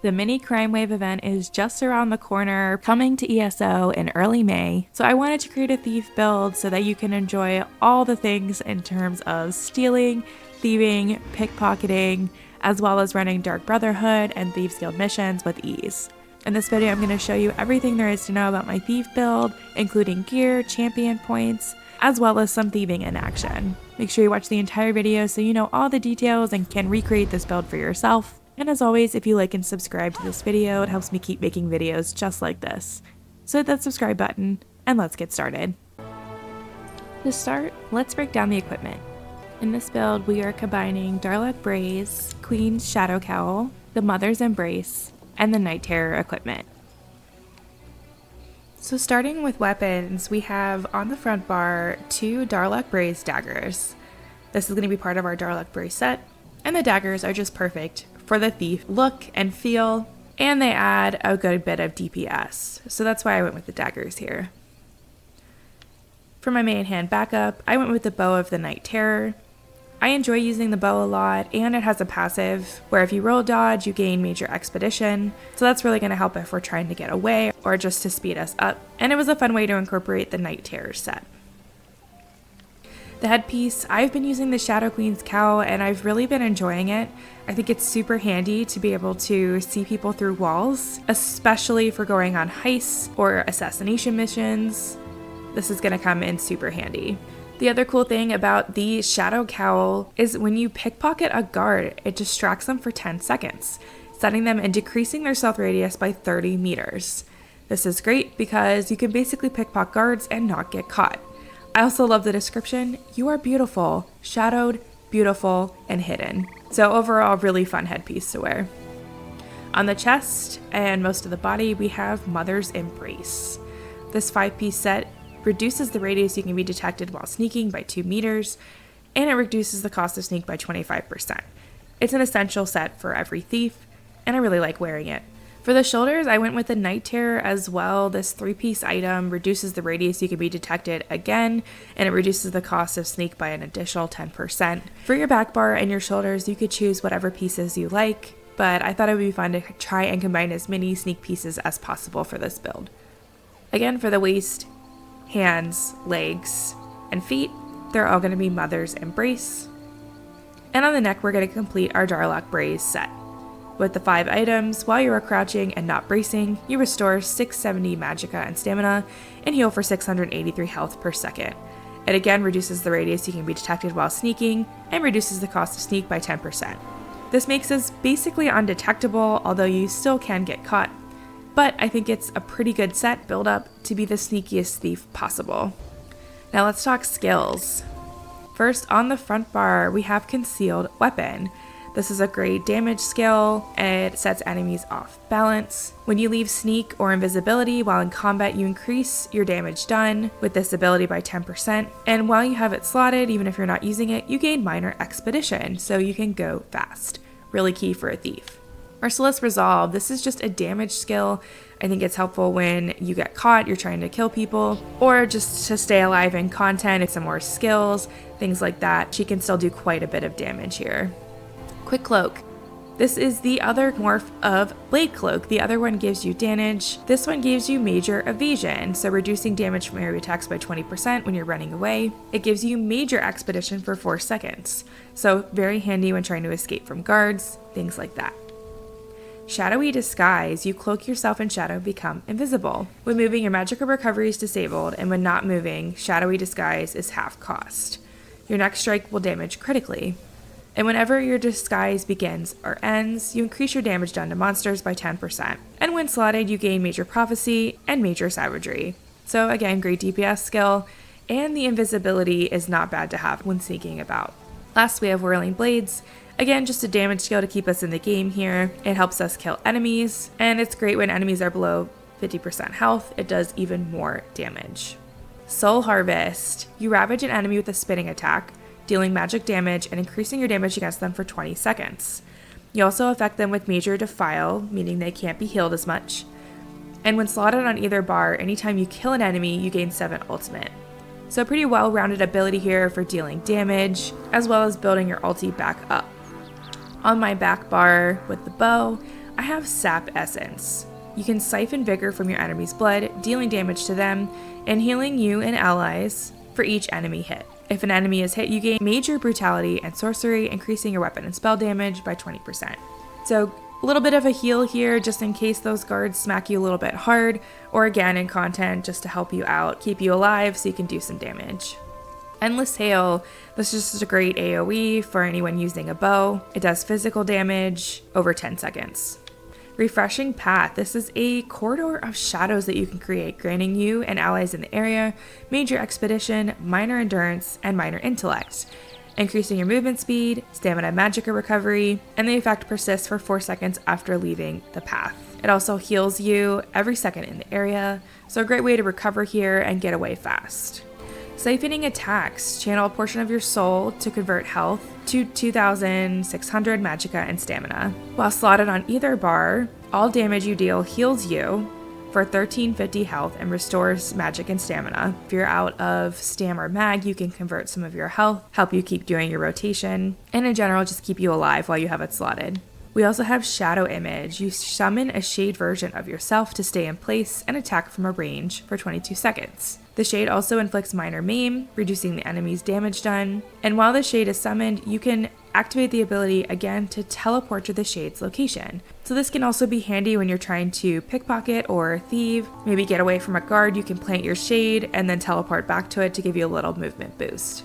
The mini crime wave event is just around the corner, coming to ESO in early May. So I wanted to create a thief build so that you can enjoy all the things in terms of stealing, thieving, pickpocketing, as well as running Dark Brotherhood and Thieves Guild missions with ease. In this video, I'm going to show you everything there is to know about my thief build, including gear, champion points, as well as some thieving in action. Make sure you watch the entire video so you know all the details and can recreate this build for yourself. And as always, if you like and subscribe to this video, it helps me keep making videos just like this. So hit that subscribe button, and let's get started. To start, let's break down the equipment. In this build, we are combining Darluck Braze, Queen's Shadow Cowl, the Mother's Embrace, and the Night Terror equipment. So starting with weapons, we have on the front bar 2 Darluck Braze daggers. This is going to be part of our Darluck Braze set, and the daggers are just perfect for the thief look and feel, and they add a good bit of DPS, so that's why I went with the daggers here. For my main hand backup, I went with the Bow of the Night Terror. I enjoy using the bow a lot, and it has a passive where if you roll dodge, you gain major expedition, so that's really going to help if we're trying to get away or just to speed us up, and it was a fun way to incorporate the Night Terror set. The headpiece, I've been using the Shadow Queen's cowl and I've really been enjoying it. I think it's super handy to be able to see people through walls, especially for going on heists or assassination missions. This is going to come in super handy. The other cool thing about the Shadow Cowl is when you pickpocket a guard, it distracts them for 10 seconds, setting them and decreasing their stealth radius by 30 meters. This is great because you can basically pickpocket guards and not get caught. I also love the description, you are beautiful, shadowed, beautiful, and hidden. So overall, really fun headpiece to wear. On the chest and most of the body, we have Mother's Embrace. This 5-piece set reduces the radius you can be detected while sneaking by 2 meters, and it reduces the cost of sneak by 25%. It's an essential set for every thief, and I really like wearing it. For the shoulders, I went with the Night Terror as well. This 3-piece item reduces the radius you can be detected again, and it reduces the cost of sneak by an additional 10%. For your back bar and your shoulders, you could choose whatever pieces you like, but I thought it would be fun to try and combine as many sneak pieces as possible for this build. Again, for the waist, hands, legs, and feet, they're all going to be Mother's Embrace. And on the neck, we're going to complete our Darluck Braze set. With the 5 items, while you are crouching and not bracing, you restore 670 magicka and stamina, and heal for 683 health per second. It again reduces the radius you can be detected while sneaking, and reduces the cost of sneak by 10%. This makes us basically undetectable, although you still can get caught, but I think it's a pretty good set build up to be the sneakiest thief possible. Now let's talk skills. First, on the front bar, we have Concealed Weapon. This is a great damage skill, and it sets enemies off balance. When you leave sneak or invisibility while in combat, you increase your damage done with this ability by 10%, and while you have it slotted, even if you're not using it, you gain minor expedition, so you can go fast. Really key for a thief. Merciless Resolve, this is just a damage skill. I think it's helpful when you get caught, you're trying to kill people, or just to stay alive in content, it's some more skills, things like that. She can still do quite a bit of damage here. Quick Cloak. This is the other morph of Blade Cloak. The other one gives you damage. This one gives you major evasion, so reducing damage from area attacks by 20% when you're running away. It gives you major expedition for 4 seconds, so very handy when trying to escape from guards, things like that. Shadowy Disguise. You cloak yourself in shadow and become invisible. When moving, your magical recovery is disabled, and when not moving, Shadowy Disguise is half cost. Your next strike will damage critically. And whenever your disguise begins or ends, you increase your damage done to monsters by 10%. And when slotted, you gain Major Prophecy and Major Savagery. So again, great DPS skill, and the invisibility is not bad to have when sneaking about. Last, we have Whirling Blades. Again, just a damage skill to keep us in the game here. It helps us kill enemies, and it's great when enemies are below 50% health. It does even more damage. Soul Harvest. You ravage an enemy with a spinning attack, dealing magic damage and increasing your damage against them for 20 seconds. You also affect them with Major Defile, meaning they can't be healed as much. And when slotted on either bar, anytime you kill an enemy, you gain 7 ultimate. So a pretty well-rounded ability here for dealing damage, as well as building your ulti back up. On my back bar with the bow, I have Sap Essence. You can siphon vigor from your enemy's blood, dealing damage to them, and healing you and allies for each enemy hit. If an enemy is hit, you gain major brutality and sorcery, increasing your weapon and spell damage by 20%. So a little bit of a heal here just in case those guards smack you a little bit hard, or again in content just to help you out, keep you alive so you can do some damage. Endless Hail, this is just a great AoE for anyone using a bow. It does physical damage over 10 seconds. Refreshing Path, this is a corridor of shadows that you can create, granting you and allies in the area major expedition, minor endurance, and minor intellect, increasing your movement speed, stamina magicka recovery, and the effect persists for 4 seconds after leaving the path. It also heals you every second in the area, so a great way to recover here and get away fast. Siphoning Attacks, channel a portion of your soul to convert health to 2,600 magicka and stamina. While slotted on either bar, all damage you deal heals you for 1,350 health and restores magic and stamina. If you're out of stam or mag, you can convert some of your health, help you keep doing your rotation, and in general just keep you alive while you have it slotted. We also have Shadow Image. You summon a shade version of yourself to stay in place and attack from a range for 22 seconds. The shade also inflicts minor maim, reducing the enemy's damage done. And while the shade is summoned, you can activate the ability again to teleport to the shade's location. So this can also be handy when you're trying to pickpocket or thieve. Maybe get away from a guard, you can plant your shade and then teleport back to it to give you a little movement boost.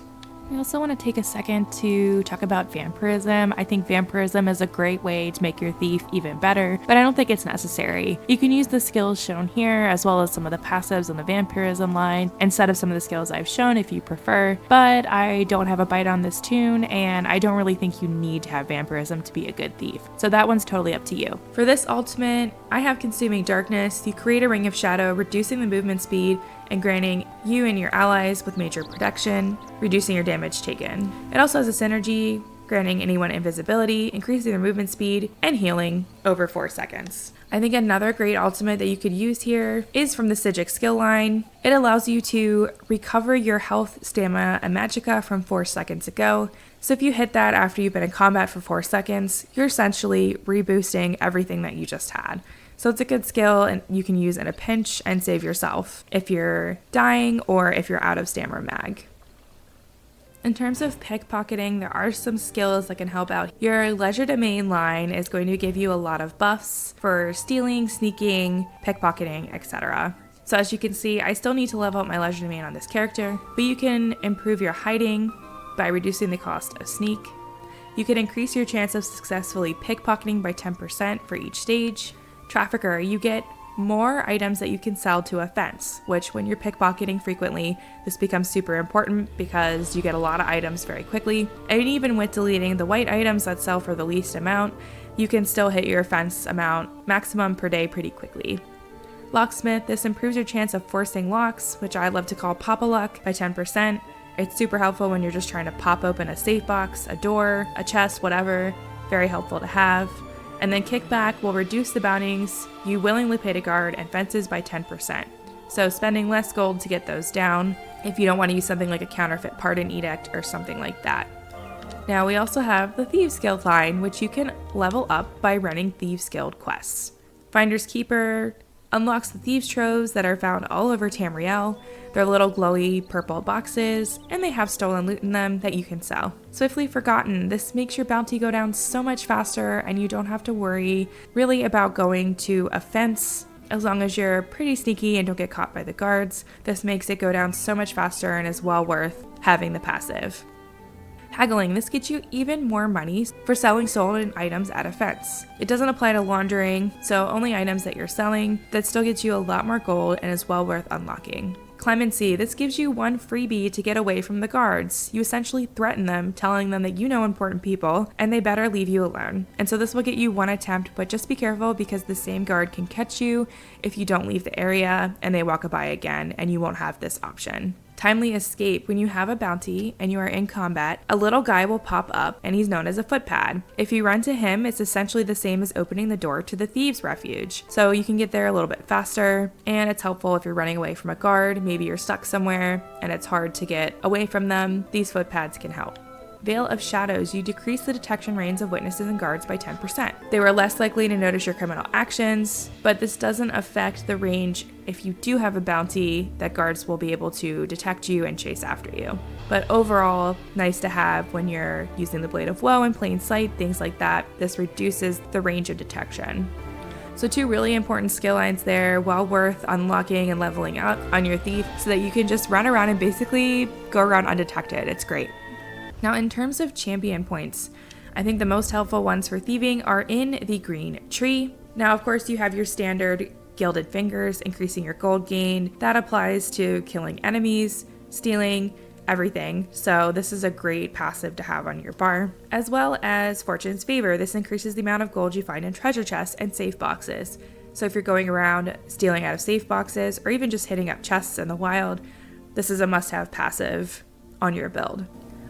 I also want to take a second to talk about vampirism. I think vampirism is a great way to make your thief even better, but I don't think it's necessary. You can use the skills shown here as well as some of the passives on the vampirism line instead of some of the skills I've shown if you prefer, but I don't have a bite on this tune and I don't really think you need to have vampirism to be a good thief. So that one's totally up to you. For this ultimate, I have Consuming Darkness. You create a ring of shadow, reducing the movement speed and granting you and your allies with major protection, reducing your damage taken. It also has a synergy, granting anyone invisibility, increasing their movement speed, and healing over 4 seconds. I think another great ultimate that you could use here is from the Psijic skill line. It allows you to recover your health, stamina, and magicka from 4 seconds ago. So if you hit that after you've been in combat for 4 seconds, you're essentially reboosting everything that you just had. So it's a good skill and you can use in a pinch and save yourself if you're dying or if you're out of stam or mag. In terms of pickpocketing, there are some skills that can help out. Your Leisure Domain line is going to give you a lot of buffs for stealing, sneaking, pickpocketing, etc. So as you can see, I still need to level up my Leisure Domain on this character, but you can improve your hiding by reducing the cost of sneak. You can increase your chance of successfully pickpocketing by 10% for each stage. Trafficker, you get more items that you can sell to a fence, which when you're pickpocketing frequently, this becomes super important because you get a lot of items very quickly. And even with deleting the white items that sell for the least amount, you can still hit your fence amount maximum per day pretty quickly. Locksmith, this improves your chance of forcing locks, which I love to call Pop-A-Luck, by 10%. It's super helpful when you're just trying to pop open a safe box, a door, a chest, whatever. Very helpful to have. And then Kickback will reduce the bounties you willingly pay to guard and fences by 10%. So spending less gold to get those down if you don't want to use something like a counterfeit pardon edict or something like that. Now we also have the Thieves Guild line, which you can level up by running Thieves Guild quests. Finder's Keeper unlocks the Thieves Troves that are found all over Tamriel. They're little glowy purple boxes, and they have stolen loot in them that you can sell. Swiftly Forgotten, this makes your bounty go down so much faster and you don't have to worry really about going to a fence. As long as you're pretty sneaky and don't get caught by the guards, this makes it go down so much faster and is well worth having the passive. Haggling, this gets you even more money for selling stolen items at a fence. It doesn't apply to laundering, so only items that you're selling. That still gets you a lot more gold and is well worth unlocking. Clemency, this gives you one freebie to get away from the guards. You essentially threaten them, telling them that you know important people, and they better leave you alone. And so this will get you one attempt, but just be careful because the same guard can catch you if you don't leave the area and they walk by again, and you won't have this option. Timely Escape, when you have a bounty and you are in combat, a little guy will pop up and he's known as a footpad. If you run to him, it's essentially the same as opening the door to the Thieves' Refuge. So you can get there a little bit faster, and it's helpful if you're running away from a guard, maybe you're stuck somewhere and it's hard to get away from them, these footpads can help. Veil of Shadows, you decrease the detection range of witnesses and guards by 10%. They were less likely to notice your criminal actions, but this doesn't affect the range if you do have a bounty that guards will be able to detect you and chase after you. But overall, nice to have when you're using the Blade of Woe in plain sight, things like that. This reduces the range of detection. So 2 really important skill lines there, well worth unlocking and leveling up on your thief so that you can just run around and basically go around undetected. It's great. Now in terms of champion points, I think the most helpful ones for thieving are in the green tree. Now of course you have your standard Gilded Fingers, increasing your gold gain. That applies to killing enemies, stealing, everything. So this is a great passive to have on your bar. As well as Fortune's Favor. This increases the amount of gold you find in treasure chests and safe boxes. So if you're going around stealing out of safe boxes or even just hitting up chests in the wild, this is a must-have passive on your build.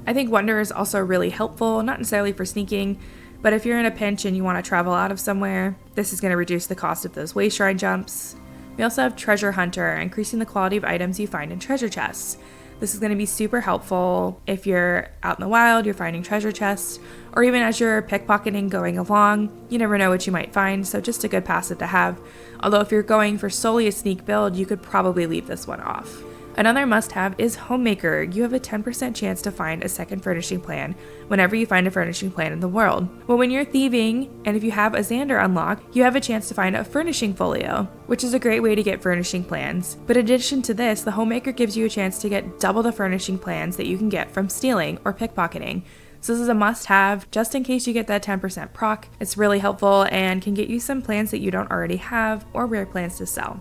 I think Wonder is also really helpful, not necessarily for sneaking, but if you're in a pinch and you want to travel out of somewhere, this is going to reduce the cost of those way shrine jumps. We also have Treasure Hunter, increasing the quality of items you find in treasure chests. This is going to be super helpful if you're out in the wild, you're finding treasure chests, or even as you're pickpocketing going along. You never know what you might find, so just a good passive to have. Although if you're going for solely a sneak build, you could probably leave this one off. Another must-have is Homemaker. You have a 10% chance to find a second furnishing plan whenever you find a furnishing plan in the world. Well, when you're thieving, and if you have a Xander unlocked, you have a chance to find a furnishing folio, which is a great way to get furnishing plans. But in addition to this, the Homemaker gives you a chance to get double the furnishing plans that you can get from stealing or pickpocketing. So this is a must-have just in case you get that 10% proc. It's really helpful and can get you some plans that you don't already have or rare plans to sell.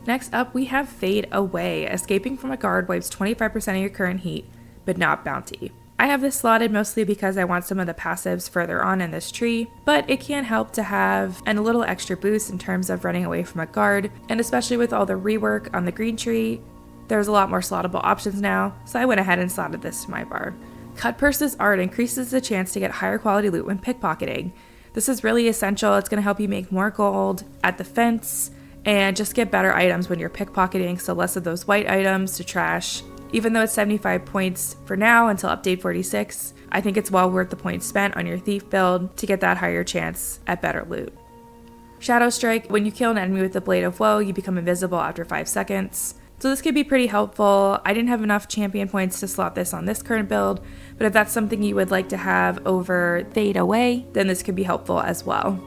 Next up, we have Fade Away. Escaping from a guard wipes 25% of your current heat, but not bounty. I have this slotted mostly because I want some of the passives further on in this tree, but it can help to have a little extra boost in terms of running away from a guard, and especially with all the rework on the green tree, there's a lot more slottable options now, so I went ahead and slotted this to my bar. Cut Purse's art increases the chance to get higher quality loot when pickpocketing. This is really essential. It's going to help you make more gold at the fence, and just get better items when you're pickpocketing, so less of those white items to trash. Even though it's 75 points for now until update 46, I think it's well worth the points spent on your thief build to get that higher chance at better loot. Shadow Strike, when you kill an enemy with the Blade of Woe, you become invisible after 5 seconds. So this could be pretty helpful. I didn't have enough champion points to slot this on this current build, but if that's something you would like to have over Fade Away, then this could be helpful as well.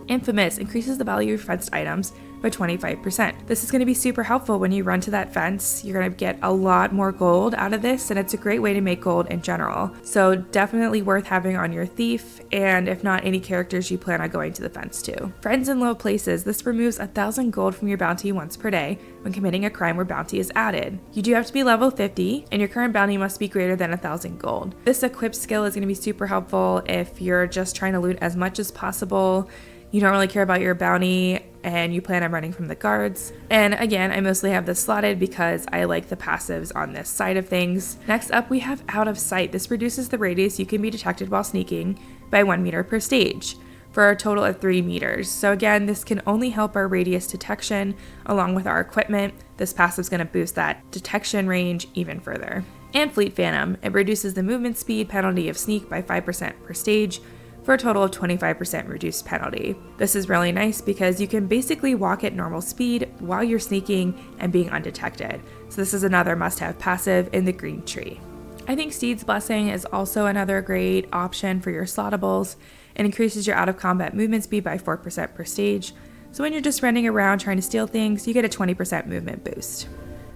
Infamous increases the value of fenced items by 25%. This is going to be super helpful when you run to that fence. You're going to get a lot more gold out of this, and it's a great way to make gold in general. So definitely worth having on your thief, and if not, any characters you plan on going to the fence to. Friends in Low Places. This removes 1,000 gold from your bounty once per day when committing a crime where bounty is added. You do have to be level 50, and your current bounty must be greater than 1,000 gold. This equip skill is going to be super helpful if you're just trying to loot as much as possible. You don't really care about your bounty and you plan on running from the guards. And again, I mostly have this slotted because I like the passives on this side of things. Next up, we have Out of Sight. This reduces the radius you can be detected while sneaking by 1 meter per stage for a total of 3 meters. So again, this can only help our radius detection along with our equipment. This passive is going to boost that detection range even further. And Fleet Phantom. It reduces the movement speed penalty of sneak by 5% per stage for a total of 25% reduced penalty. This is really nice because you can basically walk at normal speed while you're sneaking and being undetected. So this is another must-have passive in the green tree. I think Steed's Blessing is also another great option for your slottables. It increases your out-of-combat movement speed by 4% per stage. So when you're just running around trying to steal things, you get a 20% movement boost.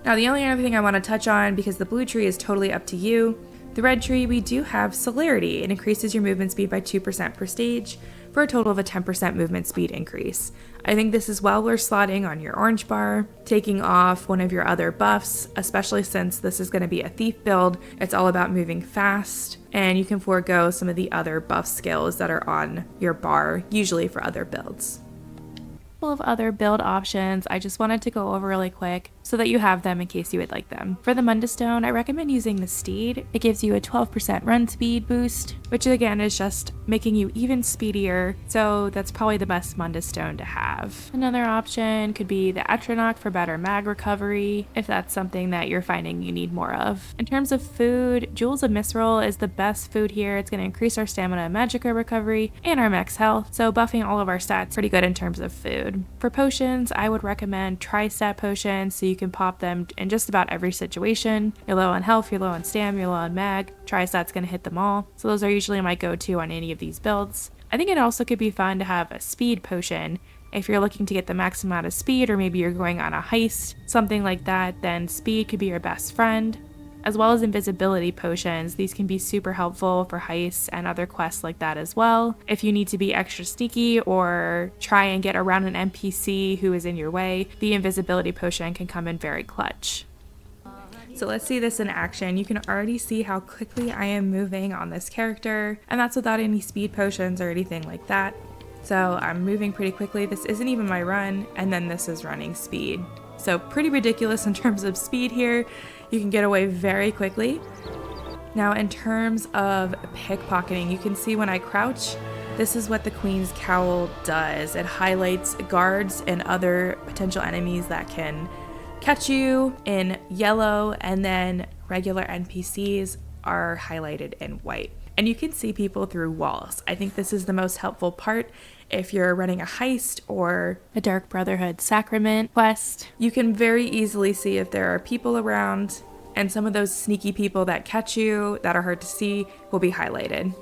Now the only other thing I want to touch on, because the blue tree is totally up to you, the red tree, we do have Celerity. It increases your movement speed by 2% per stage for a total of a 10% movement speed increase. I think this is well worth slotting on your orange bar, taking off one of your other buffs, especially since this is going to be a thief build. It's all about moving fast, and you can forego some of the other buff skills that are on your bar, usually for other builds. Of other build options I just wanted to go over really quick so that you have them in case you would like them. For the Mundus stone, I recommend using the Steed. It gives you a 12% run speed boost, which again is just making you even speedier, so that's probably the best Mundus stone to have. Another option could be the Etronach for better mag recovery, if that's something that you're finding you need more of. In terms of food, Jewels of Mithril is the best food here. It's going to increase our stamina and magicka recovery and our max health, so buffing all of our stats pretty good in terms of food. For potions, I would recommend tri-stat potions, so you can pop them in just about every situation. You're low on health, you're low on stam, you're low on mag, tri-stat's going to hit them all, so those are usually my go-to on any of these builds. I think it also could be fun to have a speed potion. If you're looking to get the max amount of speed, or maybe you're going on a heist, something like that, then speed could be your best friend. As well as invisibility potions, these can be super helpful for heists and other quests like that as well. If you need to be extra sneaky or try and get around an NPC who is in your way, the invisibility potion can come in very clutch. So let's see this in action. You can already see how quickly I am moving on this character, and that's without any speed potions or anything like that. So I'm moving pretty quickly. This isn't even my run, and then this is running speed. So pretty ridiculous in terms of speed here. You can get away very quickly. Now in terms of pickpocketing, you can see when I crouch, this is what the Queen's Cowl does. It highlights guards and other potential enemies that can catch you in yellow, and then regular NPCs are highlighted in white. And you can see people through walls. I think this is the most helpful part if you're running a heist or A Dark Brotherhood Sacrament quest. you can very easily see if there are people around, and some of those sneaky people that catch you that are hard to see will be highlighted.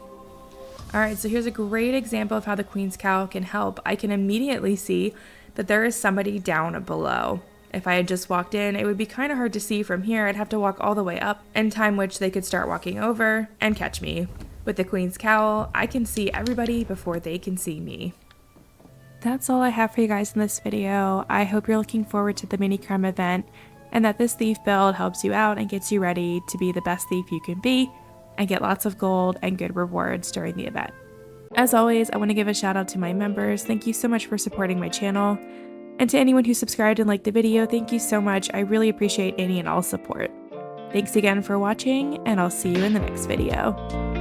Alright, so here's a great example of how the Queen's Cowl can help. I can immediately see that there is somebody down below. If I had just walked in, it would be kind of hard to see from here. I'd have to walk all the way up, in time which they could start walking over and catch me. With the Queen's Cowl, I can see everybody before they can see me. That's all I have for you guys in this video. I hope you're looking forward to the mini crime event, and that this thief build helps you out and gets you ready to be the best thief you can be and get lots of gold and good rewards during the event. As always, I want to give a shout out to my members. Thank you so much for supporting my channel. And to anyone who subscribed and liked the video, thank you so much. I really appreciate any and all support. Thanks again for watching, and I'll see you in the next video.